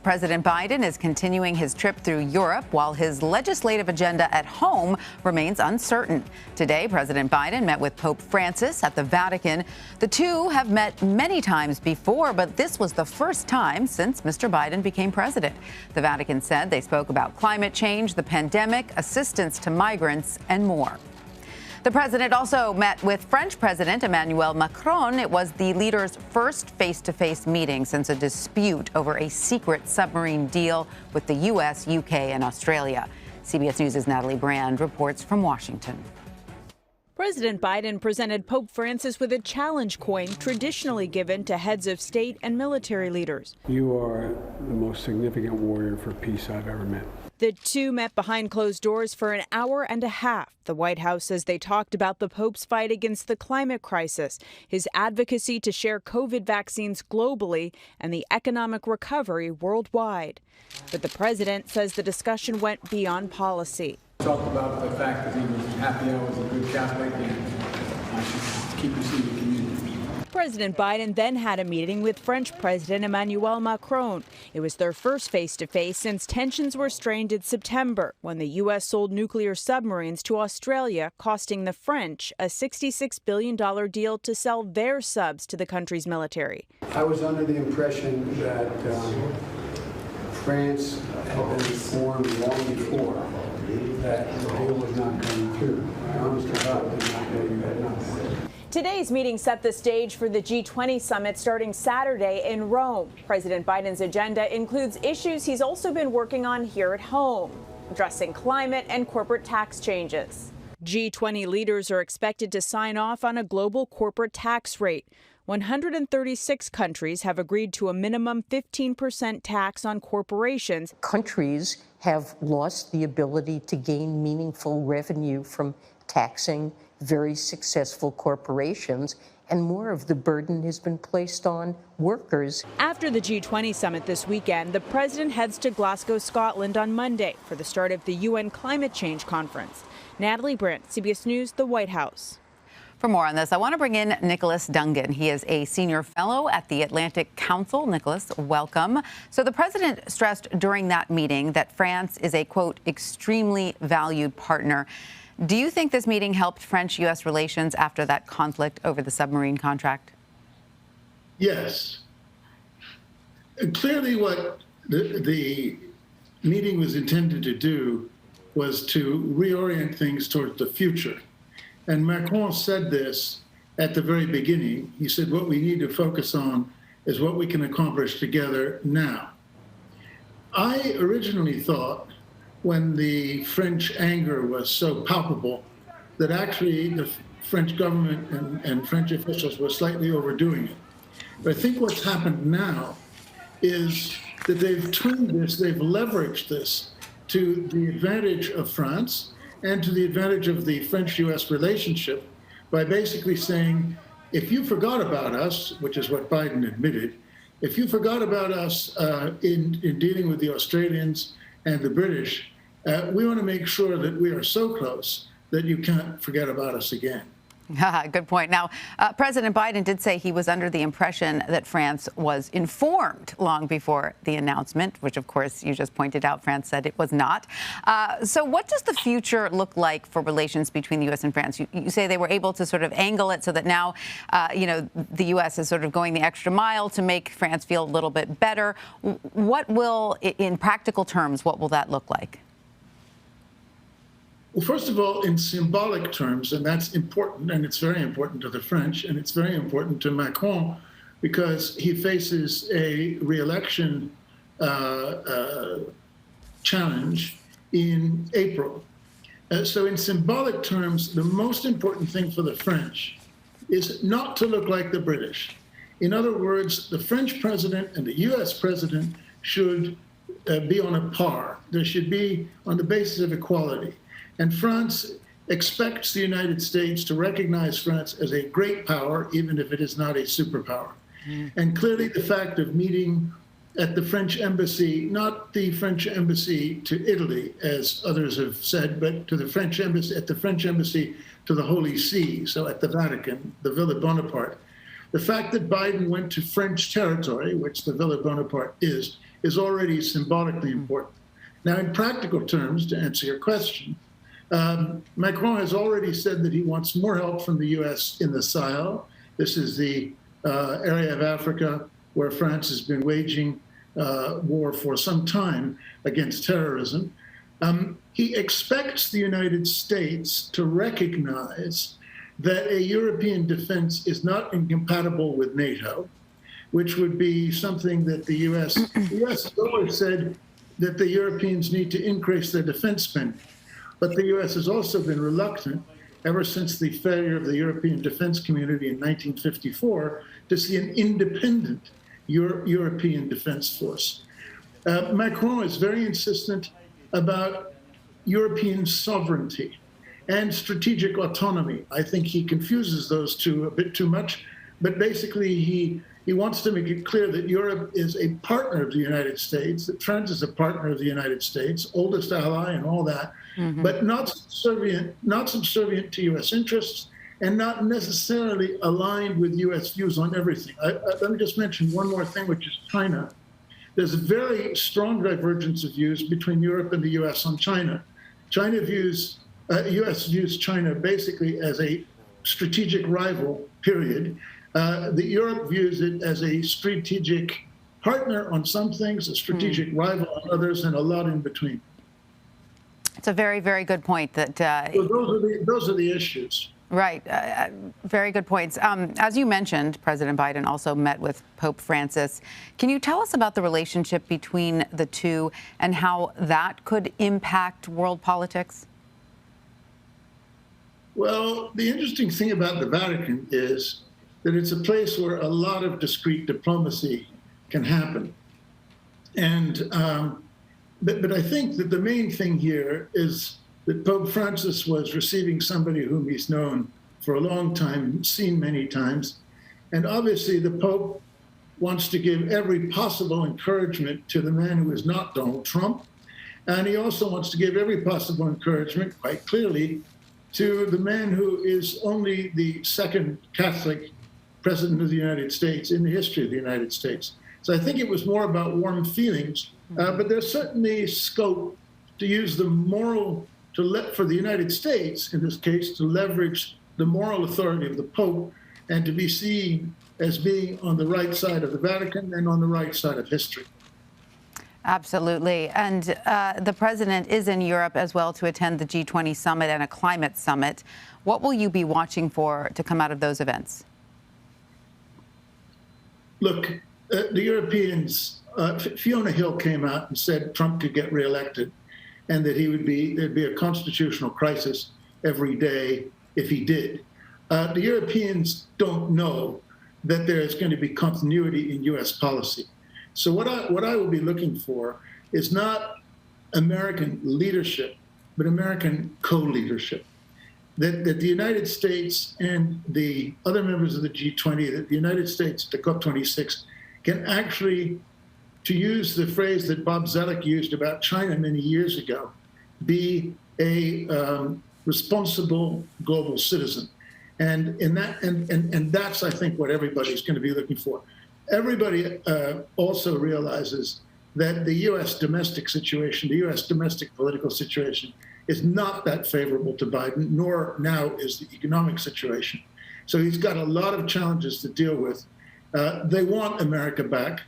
President Biden is continuing his trip through Europe while his legislative agenda at home remains uncertain. Today, President Biden met with Pope Francis at the Vatican. The two have met many times before, but this was the first time since Mr. Biden became president. The Vatican said they spoke about climate change, the pandemic, assistance to migrants, and more. The president also met with French President Emmanuel Macron. It was the leaders' first face-to-face meeting since a dispute over a secret submarine deal with the U.S., U.K., and Australia. CBS News' Natalie Brand reports from Washington. President Biden presented Pope Francis with a challenge coin traditionally given to heads of state and military leaders. You are the most significant warrior for peace I've ever met. The two met behind closed doors for an hour and a half. The White House says they talked about the Pope's fight against the climate crisis, his advocacy to share COVID vaccines globally, and the economic recovery worldwide. But the president says the discussion went beyond policy. Talked about the fact that he was happy I was a good Catholic and I should keep receiving communion. President Biden then had a meeting with French President Emmanuel Macron. It was their first face-to-face since tensions were strained in September when the U.S. sold nuclear submarines to Australia, costing the French a $66 billion deal to sell their subs to the country's military. I was under the impression that France had been informed long before that the deal was not coming through. I honestly thought it did not know you had not. Today's meeting set the stage for the G20 Summit starting Saturday in Rome. President Biden's agenda includes issues he's also been working on here at home, addressing climate and corporate tax changes. G20 leaders are expected to sign off on a global corporate tax rate. 136 countries have agreed to a minimum 15% tax on corporations. Countries have lost the ability to gain meaningful revenue from taxing very successful corporations, and more of the burden has been placed on workers. After the G20 summit this weekend, the president heads to Glasgow, Scotland on Monday for the start of the UN Climate Change Conference. Natalie Brand, CBS News, the White House. For more on this, I want to bring in Nicholas Dungan. He is a senior fellow at the Atlantic Council. Nicholas, welcome. So the president stressed during that meeting that France is a, quote, extremely valued partner. Do you think this meeting helped French-U.S. relations after that conflict over the submarine contract? Yes. Clearly what the meeting was intended to do was to reorient things towards the future. And Macron said this at the very beginning. He said, what we need to focus on is what we can accomplish together now. I originally thought, when the French anger was so palpable, that actually the French government and French officials were slightly overdoing it. But I think what's happened now is that they've turned this, they've leveraged this to the advantage of France and to the advantage of the French-U.S. relationship by basically saying, if you forgot about us, which is what Biden admitted, if you forgot about us in dealing with the Australians and the British, we want to make sure that we are so close that you can't forget about us again. Good point. Now, President Biden did say he was under the impression that France was informed long before the announcement, which, of course, you just pointed out, France said it was not. So what does the future look like for relations between the U.S. and France? You say they were able to sort of angle it so that now, the U.S. is sort of going the extra mile to make France feel a little bit better. What will, in practical terms, what will that look like? Well, first of all, in symbolic terms, and that's important, and it's very important to the French, and it's very important to Macron, because he faces a re-election challenge in April. So in symbolic terms, the most important thing for the French is not to look like the British. In other words, the French president and the U.S. president should be on a par. There should be on the basis of equality. And France expects the United States to recognize France as a great power, even if it is not a superpower. And clearly the fact of meeting at the French embassy, not the French embassy to Italy, as others have said, but to the French embassy, at the French embassy to the Holy See, so at the Vatican, the Villa Bonaparte. The fact that Biden went to French territory, which the Villa Bonaparte is is already symbolically important. Now, in practical terms, to answer your question, Macron has already said that he wants more help from the U.S. in the Sahel. This is the area of Africa where France has been waging war for some time against terrorism. He expects the United States to recognize that a European defense is not incompatible with NATO, which would be something that the U.S. has always said that the Europeans need to increase their defense spending. But the U.S. has also been reluctant, ever since the failure of the European defense community in 1954, to see an independent European defense force. Macron is very insistent about European sovereignty and strategic autonomy. I think he confuses those two a bit too much, but basically he wants to make it clear that Europe is a partner of the United States, that France is a partner of the United States, oldest ally and all that, but not subservient to U.S. interests and not necessarily aligned with U.S. views on everything. Let me just mention one more thing, which is China. There's a very strong divergence of views between Europe and the U.S. on China. U.S. views China basically as a strategic rival, period. Europe views it as a strategic partner on some things, a strategic rival on others, and a lot in between. It's a very, very good point. That so those are the issues. Right. Very good points. As you mentioned, President Biden also met with Pope Francis. Can you tell us about the relationship between the two and how that could impact world politics? Well, the interesting thing about the Vatican is that it's a place where a lot of discreet diplomacy can happen. And but I think that the main thing here is that Pope Francis was receiving somebody whom he's known for a long time, seen many times. And obviously the Pope wants to give every possible encouragement to the man who is not Donald Trump. And he also wants to give every possible encouragement, quite clearly, to the man who is only the second Catholic president of the United States in the history of the United States. So I think it was more about warm feelings, but there's certainly scope to use the moral, for the United States, in this case, to leverage the moral authority of the Pope and to be seen as being on the right side of the Vatican and on the right side of history. Absolutely. And the president is in Europe as well to attend the G20 Summit and a climate summit. What will you be watching for to come out of those events? Look, the Europeans, Fiona Hill came out and said Trump could get reelected and that there'd be a constitutional crisis every day if he did. The Europeans don't know that there's going to be continuity in U.S. policy. So what I will be looking for is not American leadership, but American co-leadership. That the United States and the other members of the G20, that the United States, the COP26, can actually, to use the phrase that Bob Zoellick used about China many years ago, be a responsible global citizen. And that's, I think, what everybody's going to be looking for. Everybody also realizes that the U.S. domestic situation, the U.S. domestic political situation, is not that favorable to Biden, nor now is the economic situation. So he's got a lot of challenges to deal with. They want America back.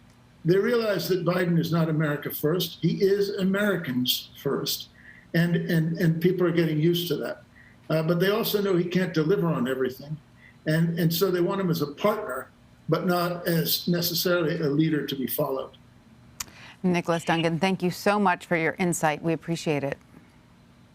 They realize that Biden is not America first. He is Americans first. And people are getting used to that. But they also know he can't deliver on everything. And so they want him as a partner, but not as necessarily a leader to be followed. Nicholas Dungan, thank you so much for your insight. We appreciate it.